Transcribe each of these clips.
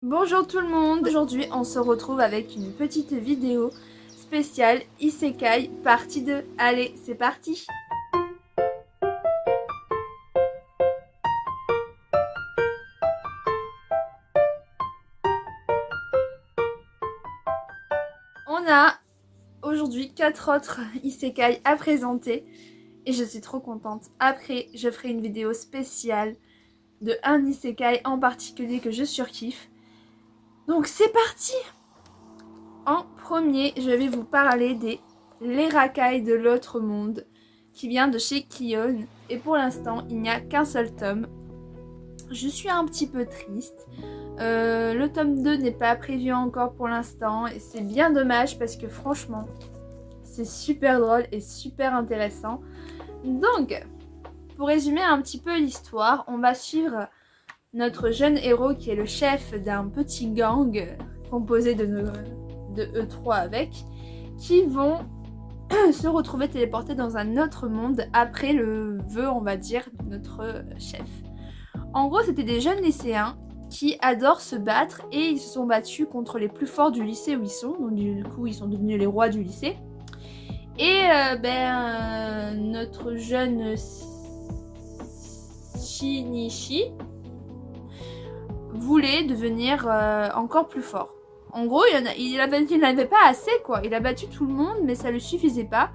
Bonjour tout le monde, aujourd'hui on se retrouve avec une petite vidéo spéciale Isekai partie 2. Allez, c'est parti. On a aujourd'hui 4 autres Isekai à présenter et je suis trop contente. Après, je ferai une vidéo spéciale de un Isekai en particulier que je surkiffe. Donc c'est parti. En premier, je vais vous parler des Les Racailles de l'autre monde qui vient de chez Kion et pour l'instant il n'y a qu'un seul tome. Je suis un petit peu triste. Le tome 2 n'est pas prévu encore pour l'instant et c'est bien dommage parce que franchement c'est super drôle et super intéressant. Donc pour résumer un petit peu l'histoire, on va suivre notre jeune héros qui est le chef d'un petit gang composé de E3 avec, qui vont se retrouver téléportés dans un autre monde après le vœu, on va dire, de notre chef. En gros, c'était des jeunes lycéens qui adorent se battre et ils se sont battus contre les plus forts du lycée où ils sont. Donc du coup, ils sont devenus les rois du lycée. Et notre jeune Shinichi voulait devenir encore plus fort. En gros, il n'avait pas assez, quoi. Il a battu tout le monde, mais ça lui suffisait pas.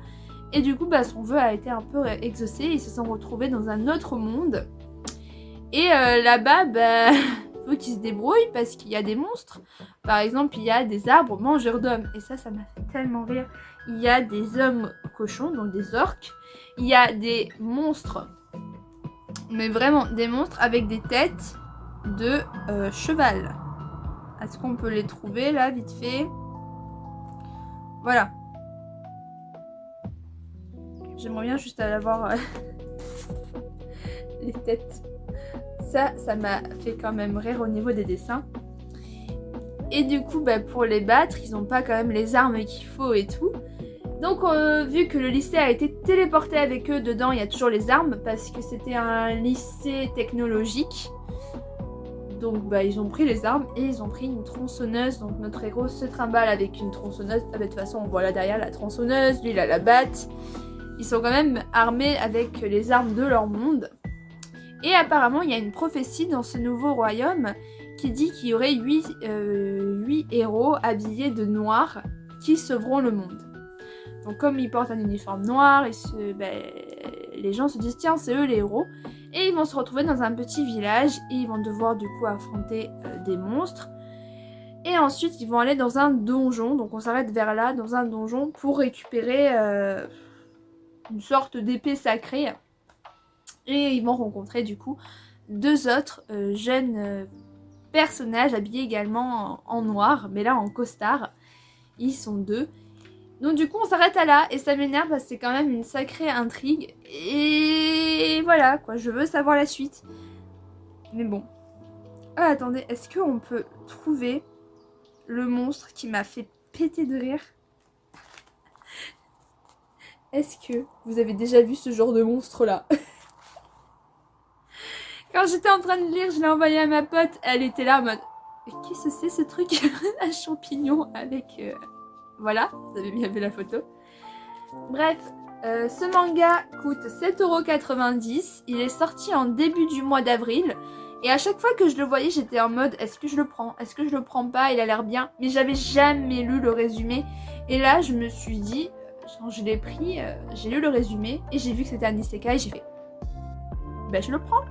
Et du coup, son vœu a été un peu exaucé. Ils se sont retrouvés dans un autre monde. Et là-bas, faut qu'ils se débrouillent parce qu'il y a des monstres. Par exemple, il y a des arbres mangeurs d'hommes. Et ça m'a fait tellement rire. Il y a des hommes cochons, donc des orques. Il y a des monstres, mais vraiment des monstres avec des têtes de cheval. Est-ce qu'on peut les trouver là, vite fait? Voilà. J'aimerais bien juste aller voir les têtes. Ça m'a fait quand même rire au niveau des dessins. Et du coup, pour les battre, ils n'ont pas quand même les armes qu'il faut et tout. Donc, vu que le lycée a été téléporté avec eux, dedans, il y a toujours les armes parce que c'était un lycée technologique. Donc ils ont pris les armes et ils ont pris une tronçonneuse. Donc notre héros se trimballe avec une tronçonneuse. De toute façon on voit là derrière la tronçonneuse, lui il a la batte. Ils sont quand même armés avec les armes de leur monde. Et apparemment il y a une prophétie dans ce nouveau royaume qui dit qu'il y aurait 8 héros habillés de noir qui sauveront le monde. Donc comme ils portent un uniforme noir, les gens se disent tiens c'est eux les héros. Et ils vont se retrouver dans un petit village et ils vont devoir du coup affronter des monstres. Et ensuite ils vont aller dans un donjon, donc on s'arrête vers là, dans un donjon pour récupérer une sorte d'épée sacrée. Et ils vont rencontrer du coup deux autres jeunes personnages habillés également en noir, mais là en costard. Ils sont deux. Donc du coup on s'arrête à là et ça m'énerve parce que c'est quand même une sacrée intrigue. Et voilà quoi, je veux savoir la suite. Mais bon. Ah attendez, est-ce qu'on peut trouver le monstre qui m'a fait péter de rire? Est-ce que vous avez déjà vu ce genre de monstre là? Quand j'étais en train de lire, je l'ai envoyé à ma pote, elle était là en mode qu'est-ce que c'est ce truc? Un champignon avec... Voilà, vous avez bien vu la photo. Bref, ce manga coûte 7,90 €. Il est sorti en début du mois d'avril. Et à chaque fois que je le voyais, j'étais en mode est-ce que je le prends? Est-ce que je le prends pas? Il a l'air bien. Mais j'avais jamais lu le résumé. Et là, je me suis dit, quand je l'ai pris, j'ai lu le résumé et j'ai vu que c'était un isekai et j'ai fait je le prends.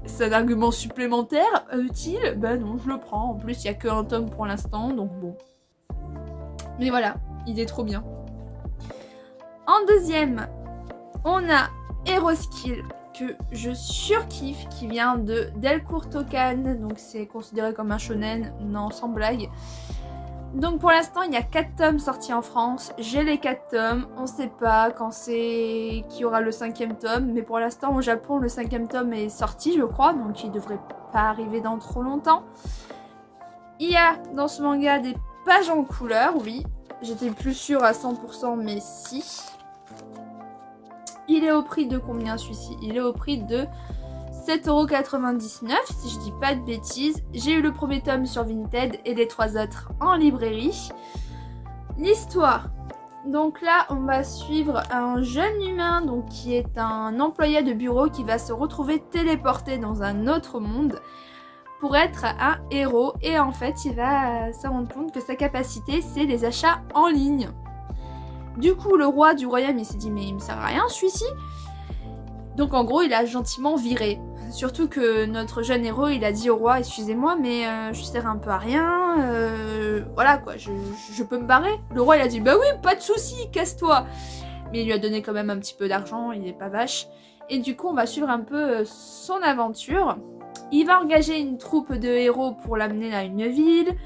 C'est un argument supplémentaire, utile. Non, je le prends. En plus, il n'y a qu'un tome pour l'instant, donc bon. Mais voilà, il est trop bien. En deuxième, on a Heroskill que je surkiffe, qui vient de Delcourt Tokan, donc c'est considéré comme un shonen, non sans blague. Donc pour l'instant il y a 4 tomes sortis en France, j'ai les 4 tomes, on sait pas quand c'est qui aura le 5e tome, mais pour l'instant au Japon le 5e tome est sorti je crois, donc il devrait pas arriver dans trop longtemps. Il y a dans ce manga des pages en couleur, oui, j'étais plus sûre à 100% mais si. Il est au prix de combien celui-ci? Il est au prix de 7,99€ si je dis pas de bêtises. J'ai eu le premier tome sur Vinted et les 3 autres en librairie. L'histoire. Donc là, on va suivre un jeune humain donc, qui est un employé de bureau qui va se retrouver téléporté dans un autre monde pour être un héros. Et en fait, il va se rendre compte que sa capacité, c'est les achats en ligne. Du coup, le roi du royaume, il s'est dit « mais il me sert à rien celui-ci ». Donc en gros, il a gentiment viré. Surtout que notre jeune héros, il a dit au roi « excusez-moi, mais je sers un peu à rien, voilà quoi, je peux me barrer ?» Le roi, il a dit « bah oui, pas de souci, casse-toi !» Mais il lui a donné quand même un petit peu d'argent, il est pas vache. Et du coup, on va suivre un peu son aventure. Il va engager une troupe de héros pour l'amener à une ville.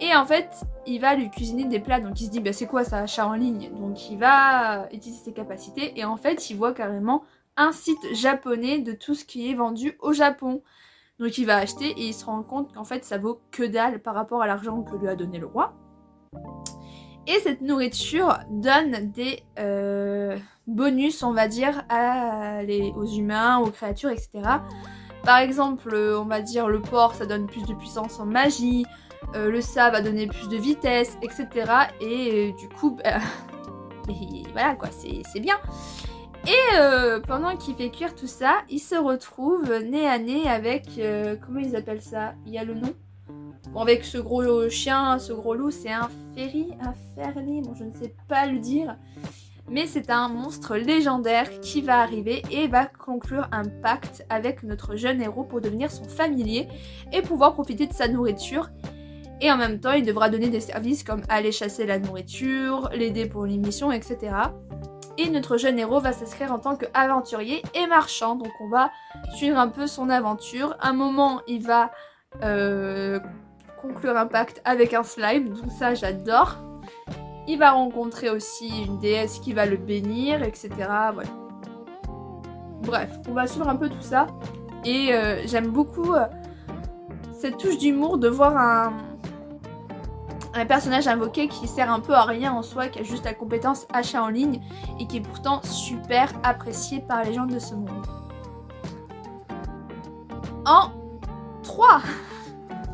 Et en fait, il va lui cuisiner des plats. Donc il se dit, bah c'est quoi ça, achat en ligne? Donc il va utiliser ses capacités. Et en fait, il voit carrément un site japonais de tout ce qui est vendu au Japon. Donc il va acheter et il se rend compte qu'en fait, ça vaut que dalle par rapport à l'argent que lui a donné le roi. Et cette nourriture donne des bonus, on va dire, aux humains, aux créatures, etc. Par exemple, on va dire le porc, ça donne plus de puissance en magie, le ça va donner plus de vitesse, etc. Et du coup, voilà quoi, c'est bien. Et pendant qu'il fait cuire tout ça, il se retrouve nez à nez avec, comment ils appellent ça? Il y a le nom? Bon, avec ce gros chien, ce gros loup, c'est un ferry, bon je ne sais pas le dire. Mais c'est un monstre légendaire qui va arriver et va conclure un pacte avec notre jeune héros pour devenir son familier et pouvoir profiter de sa nourriture. Et en même temps, il devra donner des services comme aller chasser la nourriture, l'aider pour les missions, etc. Et notre jeune héros va s'inscrire en tant qu'aventurier et marchand. Donc on va suivre un peu son aventure. À un moment, il va conclure un pacte avec un slime, donc ça j'adore. Il va rencontrer aussi une déesse qui va le bénir, etc. Voilà. Bref, on va suivre un peu tout ça. Et j'aime beaucoup cette touche d'humour de voir un personnage invoqué qui sert un peu à rien en soi, qui a juste la compétence achat en ligne et qui est pourtant super apprécié par les gens de ce monde. En 3,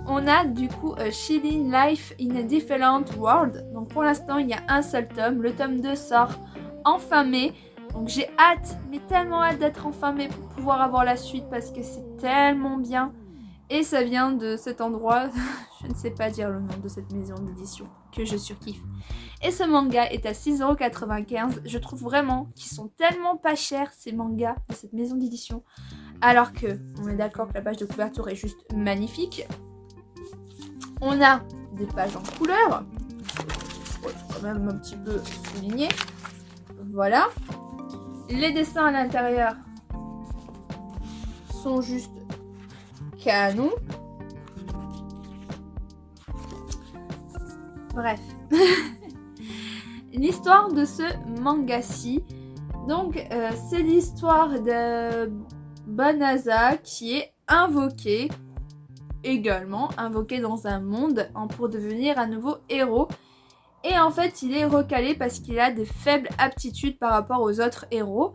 on a du coup Chilling Life in a Different World. Donc pour l'instant, il y a un seul tome. Le tome 2 sort en fin mai. Donc j'ai hâte, mais tellement hâte d'être en fin mai pour pouvoir avoir la suite parce que c'est tellement bien. Et ça vient de cet endroit, je ne sais pas dire le nom de cette maison d'édition, que je surkiffe. Et ce manga est à 6,95€. Je trouve vraiment qu'ils sont tellement pas chers, ces mangas de cette maison d'édition. Alors que, on est d'accord que la page de couverture est juste magnifique. On a des pages en couleur. Il faut quand même un petit peu souligner. Voilà. Les dessins à l'intérieur sont juste canon. Bref. L'histoire de ce manga-ci. Donc, c'est l'histoire de Banaza qui est invoqué dans un monde pour devenir un nouveau héros. Et en fait, il est recalé parce qu'il a des faibles aptitudes par rapport aux autres héros.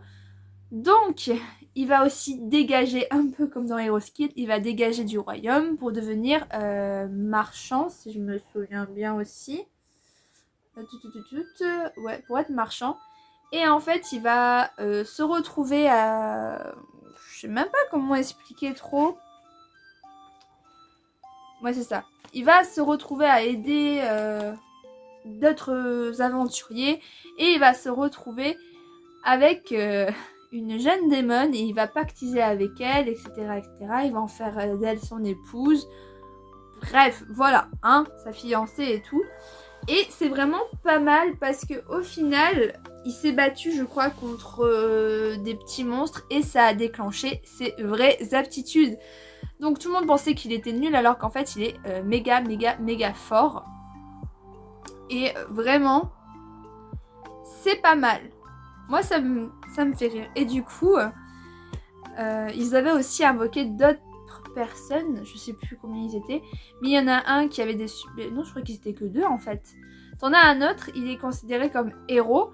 Donc, il va aussi dégager, un peu comme dans Heroes Kid, il va dégager du royaume pour devenir marchand, si je me souviens bien aussi. Ouais, pour être marchand. Et en fait, il va se retrouver à... Je sais même pas comment expliquer trop. Ouais, c'est ça. Il va se retrouver à aider d'autres aventuriers. Et il va se retrouver avec une jeune démone. Et il va pactiser avec elle, etc. etc. Il va en faire d'elle son épouse. Bref, voilà, hein, sa fiancée et tout. Et c'est vraiment pas mal parce que au final, il s'est battu, je crois, contre des petits monstres et ça a déclenché ses vraies aptitudes. Donc tout le monde pensait qu'il était nul alors qu'en fait, il est méga fort. Et vraiment, c'est pas mal. Moi, ça me fait rire. Et du coup, ils avaient aussi invoqué d'autres personnes, je sais plus combien ils étaient, mais il y en a un qui avait des... Non, je crois qu'ils étaient que 2 en fait. T'en as un autre, il est considéré comme héros,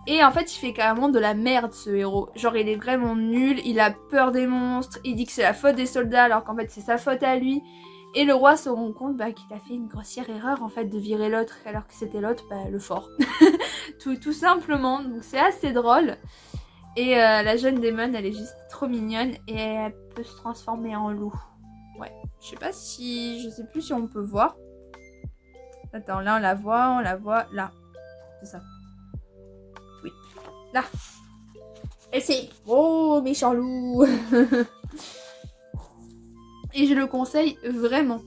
Et en fait, il fait carrément de la merde, ce héros. Genre, il est vraiment nul, il a peur des monstres, il dit que c'est la faute des soldats alors qu'en fait, c'est sa faute à lui. Et le roi se rend compte qu'il a fait une grossière erreur en fait de virer l'autre alors que c'était l'autre, le fort. tout simplement, donc c'est assez drôle. Et la jeune démon, elle est juste trop mignonne et elle peut se transformer en loup. Ouais, je sais plus si on peut voir. Attends, là on la voit, là. C'est ça. Oui, là. Et c'est oh méchant loup. Et je le conseille vraiment.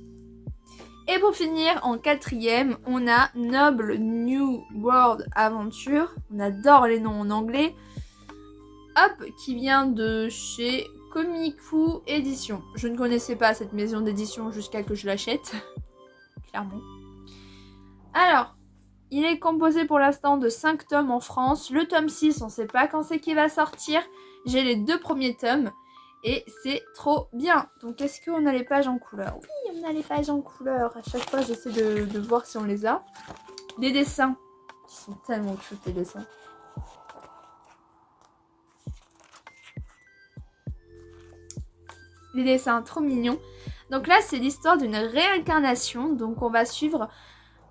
Et pour finir, en 4e, on a Noble New World Adventure. On adore les noms en anglais. Hop, qui vient de chez Komiku Édition. Je ne connaissais pas cette maison d'édition jusqu'à que je l'achète. Clairement. Alors, il est composé pour l'instant de 5 tomes en France. Le tome 6, on ne sait pas quand c'est qu'il va sortir. J'ai les 2 premiers tomes. Et c'est trop bien. Donc est-ce qu'on a les pages en couleur? Oui, on a les pages en couleur. À chaque fois, j'essaie de voir si on les a. Les dessins. Ils sont tellement cute, les dessins. Les dessins trop mignons. Donc là, c'est l'histoire d'une réincarnation. Donc on va suivre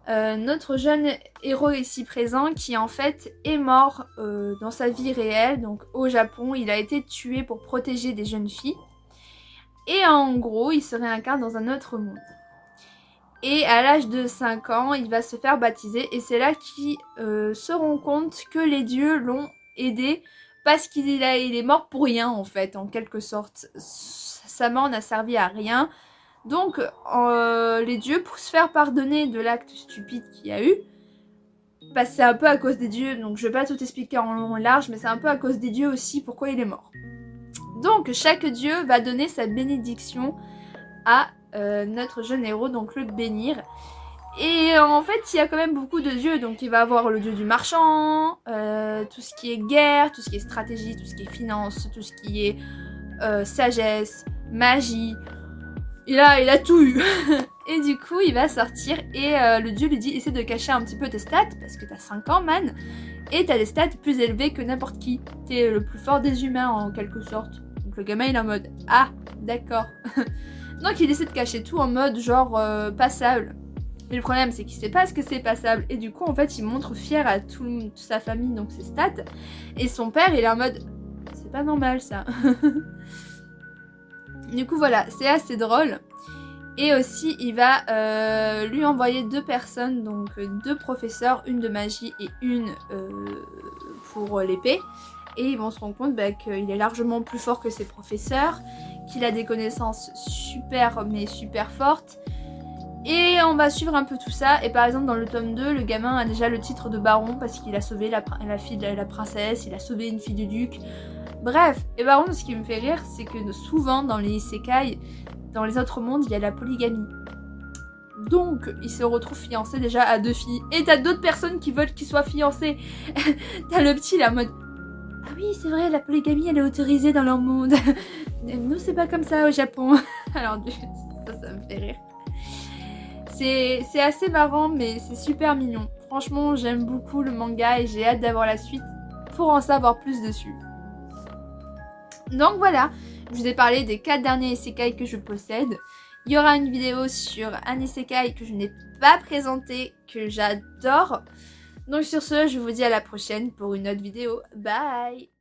notre jeune héros ici présent qui en fait est mort dans sa vie réelle, donc au Japon. Il a été tué pour protéger des jeunes filles et en gros il se réincarne dans un autre monde. Et à l'âge de 5 ans il va se faire baptiser et c'est là qu'il se rend compte que les dieux l'ont aidé parce qu'il est mort pour rien en fait, en quelque sorte. Sa mort n'a servi à rien. Donc, les dieux, pour se faire pardonner de l'acte stupide qu'il y a eu, c'est un peu à cause des dieux, donc je vais pas tout expliquer en long et large, mais c'est un peu à cause des dieux aussi pourquoi il est mort. Donc, chaque dieu va donner sa bénédiction à notre jeune héros, donc le bénir. Et en fait, il y a quand même beaucoup de dieux, donc il va avoir le dieu du marchand, tout ce qui est guerre, tout ce qui est stratégie, tout ce qui est finance, tout ce qui est sagesse, magie... Il a tout eu. Et du coup, il va sortir et le dieu lui dit essaie de cacher un petit peu tes stats parce que t'as 5 ans, man. Et t'as des stats plus élevées que n'importe qui. T'es le plus fort des humains en quelque sorte. Donc le gamin il est en mode ah, d'accord. Donc il essaie de cacher tout en mode genre passable. Mais le problème c'est qu'il sait pas ce que c'est passable. Et du coup, en fait, il montre fier à toute sa famille, donc ses stats. Et son père il est en mode c'est pas normal ça. Du coup voilà, c'est assez drôle. Et aussi il va lui envoyer 2 personnes, donc 2 professeurs, une de magie et une pour l'épée. Et ils vont se rendre compte qu'il est largement plus fort que ses professeurs, qu'il a des connaissances super mais super fortes. Et on va suivre un peu tout ça. Et par exemple dans le tome 2, le gamin a déjà le titre de baron parce qu'il a sauvé la fille de la princesse, il a sauvé une fille du duc. Bref, et par contre ce qui me fait rire, c'est que souvent dans les isekai, dans les autres mondes, il y a la polygamie. Donc, il se retrouve fiancé déjà à 2 filles. Et t'as d'autres personnes qui veulent qu'il soit fiancé. T'as le petit là en mode ah oui, c'est vrai, la polygamie elle est autorisée dans leur monde. Nous c'est pas comme ça au Japon. Alors ça me fait rire. C'est assez marrant mais c'est super mignon. Franchement, j'aime beaucoup le manga et j'ai hâte d'avoir la suite pour en savoir plus dessus. Donc voilà, je vous ai parlé des 4 derniers isekai que je possède. Il y aura une vidéo sur un isekai que je n'ai pas présenté, que j'adore. Donc sur ce, je vous dis à la prochaine pour une autre vidéo. Bye!